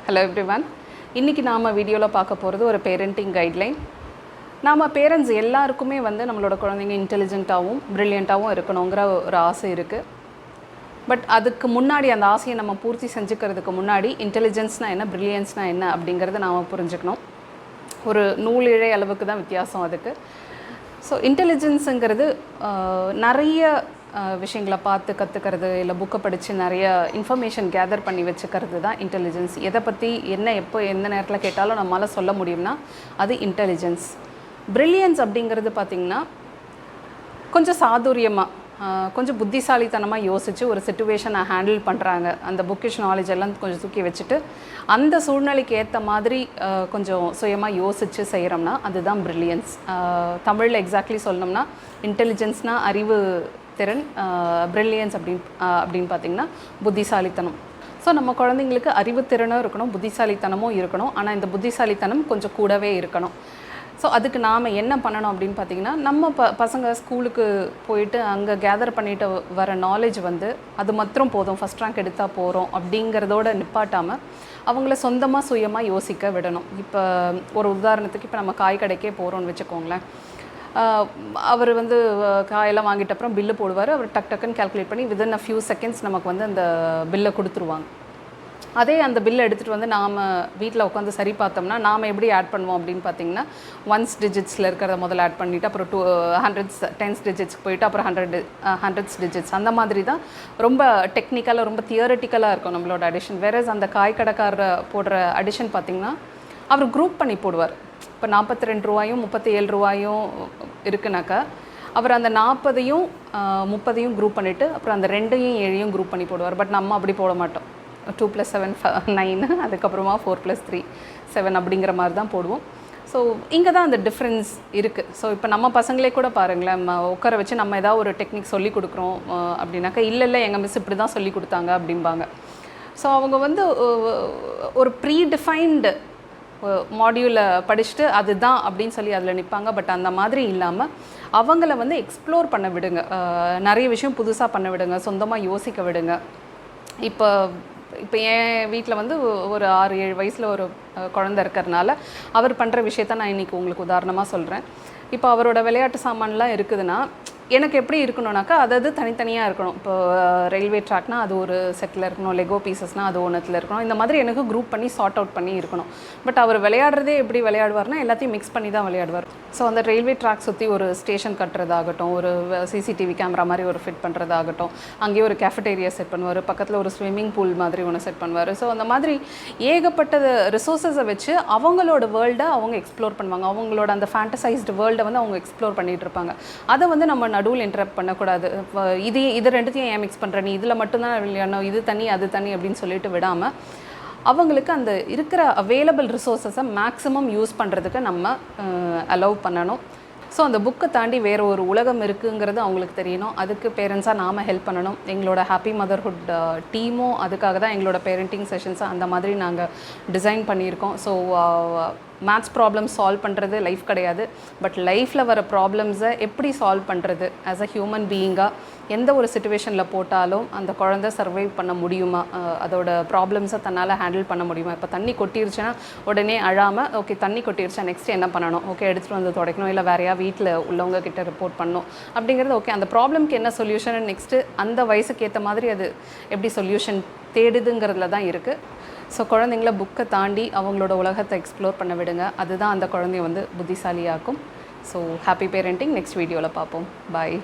Hello everyone. இன்றைக்கி நாம் வீடியோவில் பார்க்க போகிறது ஒரு பேரண்டிங் கைட்லைன். நாம் பேரண்ட்ஸ் எல்லாருக்குமே நம்மளோட குழந்தைங்க இன்டெலிஜென்ட்டாகவும் ப்ரில்லியண்ட்டாகவும் இருக்கணுங்கிற ஒரு ஆசை இருக்குது. பட் அதுக்கு முன்னாடி அந்த ஆசையை நம்ம பூர்த்தி செஞ்சுக்கிறதுக்கு முன்னாடி இன்டெலிஜென்ஸ்னால் என்ன, ப்ரில்லியன்ஸ்னால் என்ன அப்படிங்கிறத நாம் புரிஞ்சுக்கணும். ஒரு நூல் இழை அளவுக்கு தான் வித்தியாசம் அதுக்கு. ஸோ இன்டெலிஜென்ஸுங்கிறது நிறைய விஷயங்களை பார்த்து கற்றுக்கிறது, இல்லை புக்கை படித்து நிறைய இன்ஃபர்மேஷன் கேதர் பண்ணி வச்சுக்கிறது தான் இன்டெலிஜென்ஸ். எதை பற்றி என்ன எப்போ எந்த நேரத்தில் கேட்டாலும் நம்மளால் சொல்ல முடியும்னா அது இன்டெலிஜென்ஸ். ப்ரில்லியன்ஸ் அப்படிங்கிறது பார்த்திங்கன்னா கொஞ்சம் சாதுரியமாக, கொஞ்சம் புத்திசாலித்தனமாக யோசித்து ஒரு சிச்சுவேஷனை ஹேண்டில் பண்ணுறாங்க. அந்த புக்கிஷ் நாலேஜ் எல்லாம் கொஞ்சம் தூக்கி வச்சுட்டு அந்த சூழ்நிலைக்கு ஏற்ற மாதிரி கொஞ்சம் சுயமாக யோசித்து செய்கிறோம்னா அதுதான் ப்ரில்லியன்ஸ். தமிழில் எக்ஸாக்ட்லி சொல்லணும்னா இன்டெலிஜென்ஸ்னால் அறிவு திறன், ப்ரில்லியன்ஸ் அப்படின்னு பார்த்திங்கன்னா புத்திசாலித்தனம். ஸோ நம்ம குழந்தைங்களுக்கு அறிவுத்திறனும் இருக்கணும், புத்திசாலித்தனமும் இருக்கணும். ஆனால் இந்த புத்திசாலித்தனம் கொஞ்சம் கூடவே இருக்கணும். ஸோ அதுக்கு நாம் என்ன பண்ணணும் அப்படின்னு பார்த்திங்கன்னா, நம்ம பசங்க ஸ்கூலுக்கு போயிட்டு அங்கே கேதர் பண்ணிட்டு வர நாலேஜ் அது மாத்திரம் போதும், ஃபஸ்ட் ரேங்க் எடுத்தால் போகிறோம் அப்படிங்கிறதோட நிப்பாட்டாமல் அவங்கள சொந்தமாக சுயமாக யோசிக்க விடணும். இப்போ ஒரு உதாரணத்துக்கு இப்போ நம்ம காய் கடைக்கே போகிறோன்னு வச்சுக்கோங்களேன். அவர் காயெல்லாம் வாங்கிட்ட அப்புறம் பில்லு போடுவார். அவர் டக்குன்னு கால்குலேட் பண்ணி வித்தின் அ ஃபியூ செகண்ட்ஸ் நமக்கு அந்த பில்லை கொடுத்துருவாங்க. அதே அந்த பில்லை எடுத்துகிட்டு நாம் வீட்டில் உட்காந்து சரி பார்த்தோம்னா நாம் எப்படி ஆட் பண்ணுவோம் அப்படின்னு பார்த்திங்கன்னா, ஒன்ஸ் டிஜிட்ஸில் இருக்கிறத முதல்ல ஆட் பண்ணிவிட்டு அப்புறம் ஹண்ட்ரட்ஸ் டென்ஸ் டிஜிட்ஸ்க்கு போயிட்டு அப்புறம் ஹண்ட்ரட்ஸ் டிஜிட்ஸ், அந்த மாதிரி தான் ரொம்ப டெக்னிக்கலாக ரொம்ப தியரட்டிக்கலாக இருக்கும் நம்மளோட அடிஷன். வேறஸ் அந்த காய் கடைக்காரர் போடுற அடிஷன் பார்த்திங்கன்னா அவர் குரூப் பண்ணி போடுவார். இப்போ 42 ரூபாயும் 37 ரூபாயும் இருக்குனாக்கா அவர் அந்த 40ஐயும் 30ஐயும் குரூப் பண்ணிவிட்டு அப்புறம் அந்த 2ஐயும் 7ஐயும் குரூப் பண்ணி போடுவார். பட் நம்ம அப்படி போட மாட்டோம். 2 + 7 9, அதுக்கப்புறமா 4 + 3 7 அப்படிங்கிற மாதிரி தான் போடுவோம். ஸோ இங்கே தான் அந்த டிஃப்ரென்ஸ் இருக்குது. ஸோ இப்போ நம்ம பசங்களே கூட பாருங்களேன், உட்கார வச்சு நம்ம ஏதாவது ஒரு டெக்னிக் சொல்லி கொடுக்குறோம் அப்படின்னாக்கா இல்லை எங்கள் மிஸ் இப்படி தான் சொல்லி கொடுத்தாங்க அப்படிம்பாங்க. ஸோ அவங்க ஒரு ப்ரீ டிஃபைன்டு மாடியூலை படிச்சுட்டு அதுதான் அப்படின்னு சொல்லி அதில் நிற்பாங்க. பட் அந்த மாதிரி இல்லாமல் அவங்கள எக்ஸ்ப்ளோர் பண்ண விடுங்க, நிறைய விஷயம் புதுசாக பண்ண விடுங்க, சொந்தமாக யோசிக்க விடுங்க. இப்போ என் வீட்டில் ஒரு 6-7 வயசில் ஒரு குழந்தை இருக்கிறதுனால அவர் பண்ணுற விஷயத்த நான் இன்றைக்கி உங்களுக்கு உதாரணமாக சொல்கிறேன். இப்போ அவரோட விளையாட்டு சாமான்லாம் இருக்குதுன்னா எனக்கு எப்படி இருக்கணும்னாக்கா அது தனித்தனியாக இருக்கணும். இப்போ ரயில்வே ட்ராக்னால் அது ஒரு செட்டில் இருக்கணும், லெகோ பீசஸ்னால் அது ஒன்றத்தில் இருக்கணும். இந்த மாதிரி எனக்கு குரூப் பண்ணி சார்ட் அவுட் பண்ணி இருக்கணும். பட் அவர் விளையாடுறதே எப்படி விளையாடுவார்னா எல்லாத்தையும் மிக்ஸ் பண்ணி தான் விளையாடுவார். ஸோ அந்த ரயில்வே ட்ராக் சுற்றி ஒரு ஸ்டேஷன் கட்டுறதாகட்டும், ஒரு சிசிடிவி கேமரா மாதிரி ஒரு ஃபிட் பண்ணுறதாகட்டும், அங்கேயே ஒரு கேஃபட்டேரியா செட் பண்ணுவார், பக்கத்தில் ஒரு ஸ்விம்மிங் பூல் மாதிரி ஒன்று செட் பண்ணுவார். ஸோ அந்த மாதிரி ஏகப்பட்ட ரிசோர்ஸஸை வச்சு அவங்களோட வேர்ல்டை அவங்க எக்ஸ்ப்ளோர் பண்ணுவாங்க. அவங்களோட அந்த ஃபேண்டசைஸ்டு வேர்ல்டை அவங்க எக்ஸ்ப்ளோர் பண்ணிகிட்டு இருப்பாங்க. அதை நம்ம நடுவில் இன்டரப்ட் பண்ணக்கூடாது. இது ரெண்டுத்தையும் ஏன் மிக்ஸ் பண்ணுற, நீ இதில் மட்டும்தான் விளையாடணும், இது தனி அது தனி அப்படின்னு சொல்லிட்டு விடாமல் அவங்களுக்கு அந்த இருக்கிற அவைலபிள் ரிசோர்ஸஸை மேக்ஸிமம் யூஸ் பண்ணுறதுக்கு நம்ம அலோவ் பண்ணணும். ஸோ அந்த புக்கை தாண்டி வேறு ஒரு உலகம் இருக்குங்கிறது அவங்களுக்கு தெரியணும். அதுக்கு பேரண்ட்ஸாக நாம் ஹெல்ப் பண்ணணும். எங்களோட ஹாப்பி மதர்ஹுட் டீமும் அதுக்காக தான் எங்களோட பேரண்டிங் செஷன்ஸை அந்த மாதிரி நாங்கள் டிசைன் பண்ணியிருக்கோம். ஸோ மேத்ஸ் ப்ராப்ளம்ஸ் சால்வ் பண்ணுறது லைஃப் கிடையாது. பட் லைஃப்பில் வர ப்ராப்ளம்ஸை எப்படி சால்வ் பண்ணுறது, ஆஸ் அ ஹியூமன் பீயிங்காக எந்த ஒரு சிச்சுவேஷனில் போட்டாலும் அந்த குழந்தை சர்வைவ் பண்ண முடியுமா, அதோட ப்ராப்ளம்ஸை தன்னால் ஹேண்டில் பண்ண முடியுமா. இப்போ தண்ணி கொட்டிருச்சுன்னா உடனே அழாமல் ஓகே தண்ணி கொட்டிருச்சா நெக்ஸ்ட் என்ன பண்ணணும், ஓகே எடுத்துகிட்டு துடைக்கணும், இல்லை வேறையா வீட்டில் உள்ளவங்க கிட்ட ரிப்போர்ட் பண்ணணும் அப்படிங்கிறது. ஓகே அந்த ப்ராப்ளம்க்கு என்ன சொல்யூஷன், நெக்ஸ்ட்டு அந்த வயசுக்கு ஏற்ற மாதிரி அது எப்படி சொல்யூஷன் தேடுதுங்கிறதுல தான் இருக்குது. ஸோ குழந்தைங்கள புக்கை தாண்டி அவங்களோட உலகத்தை எக்ஸ்ப்ளோர் பண்ண விடுங்க. அதுதான் அந்த குழந்தைய புத்திசாலியாக்கும். So happy parenting. நெக்ஸ்ட் வீடியோவில் பார்ப்போம். பாய்.